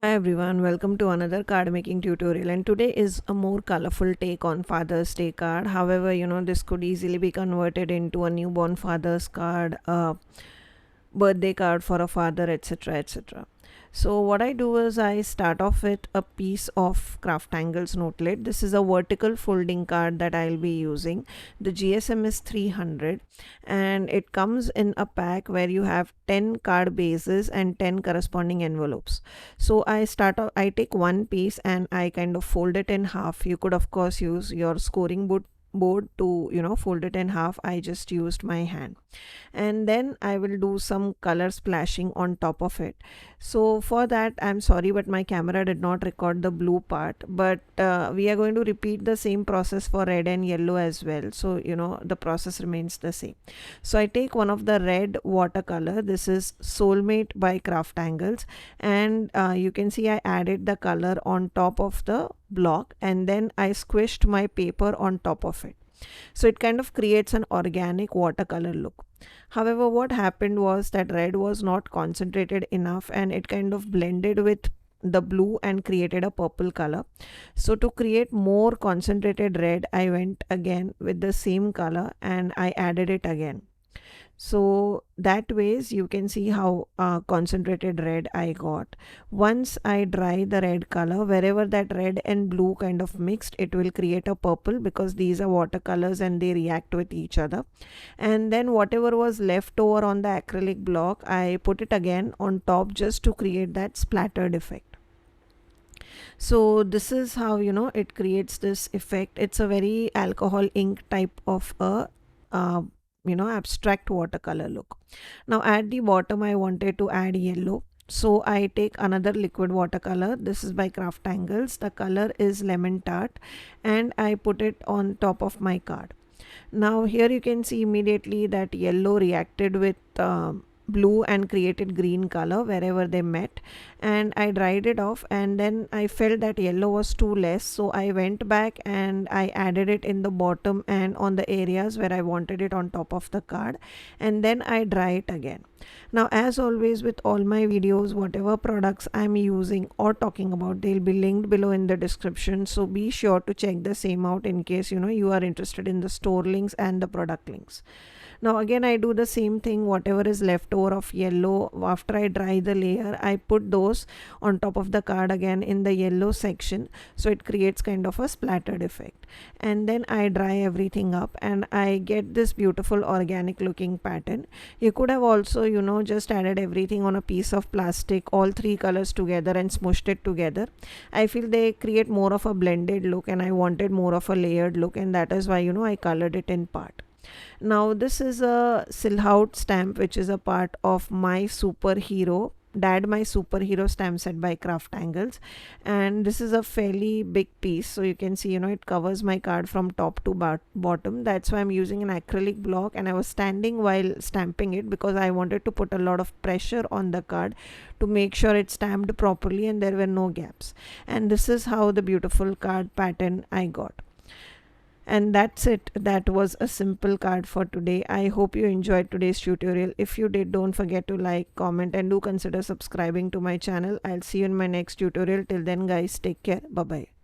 Hi everyone, welcome to another card making tutorial, and today is a more colorful take on Father's Day card. However, this could easily be converted into a newborn father's card, a birthday card for a father, etc. etc. So what I do is I start off with a piece of craft angles notelet. This is a vertical folding card that I'll be using. The GSM is 300 and it comes in a pack where you have 10 card bases and 10 corresponding envelopes. So I take one piece and I kind of fold it in half. You could of course use your scoring board to fold it in half. I just used my hand, and then I will do some color splashing on top of it. So for that, I'm sorry, but my camera did not record the blue part, but we are going to repeat the same process for red and yellow as well, so the process remains the same. So I take one of the red watercolor. This is Soulmate by Craft Angles, and you can see I added the color on top of the block, and then I squished my paper on top of it, so it kind of creates an organic watercolor look. However, what happened was that red was not concentrated enough and it kind of blended with the blue and created a purple color. So to create more concentrated red, I went again with the same color and I added it again. So that ways you can see how concentrated red I got. Once I dry the red color, wherever that red and blue kind of mixed, it will create a purple because these are watercolors and they react with each other. And then whatever was left over on the acrylic block, I put it again on top just to create that splattered effect. So this is how it creates this effect. It's a very alcohol ink type of a uh, abstract watercolor look. Now at the bottom I wanted to add yellow, so I take another liquid watercolor. This is by Craft Angles. The color is lemon tart, and I put it on top of my card. Now here you can see immediately that yellow reacted with blue and created green color wherever they met, and I dried it off, and then I felt that yellow was too less, so I went back and I added it in the bottom and on the areas where I wanted it on top of the card, and then I dry it again. Now as always with all my videos, whatever products I'm using or talking about, they'll be linked below in the description, so be sure to check the same out in case you are interested in the store links and the product links. Now again I do the same thing. Whatever is left over of yellow, after I dry the layer, I put those on top of the card again in the yellow section, so it creates kind of a splattered effect. And then I dry everything up and I get this beautiful organic looking pattern. You could have also just added everything on a piece of plastic, all three colors together, and smushed it together. I feel they create more of a blended look and I wanted more of a layered look, and that is why I colored it in part. Now this is a silhouette stamp which is a part of my superhero my superhero stamp set by Craft Angles, and this is a fairly big piece, so you can see it covers my card from top to bottom. That's why I'm using an acrylic block, and I was standing while stamping it because I wanted to put a lot of pressure on the card to make sure it's stamped properly and there were no gaps. And this is how the beautiful card pattern I got. And that's it. That was a simple card for today. I hope you enjoyed today's tutorial. If you did, don't forget to like, comment, and do consider subscribing to my channel. I'll see you in my next tutorial. Till then guys, take care. Bye bye.